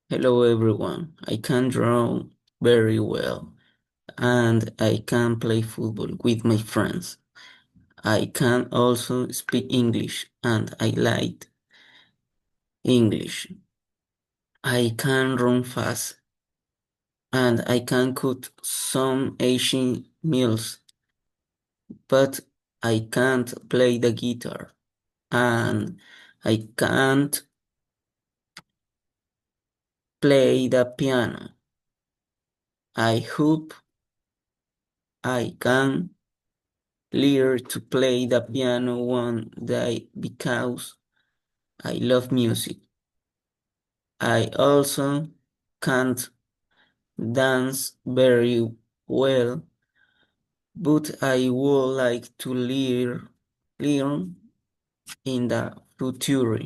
Hello everyone. I can draw very well and I can play football with my friends. I can also speak English and I like English. I can run fast and I can cook some Asian meals, but I can't play the guitar and I can't play the piano. I hope I can learn to play the piano one day because I love music. I also can't dance very well, but I would like to learn in the future.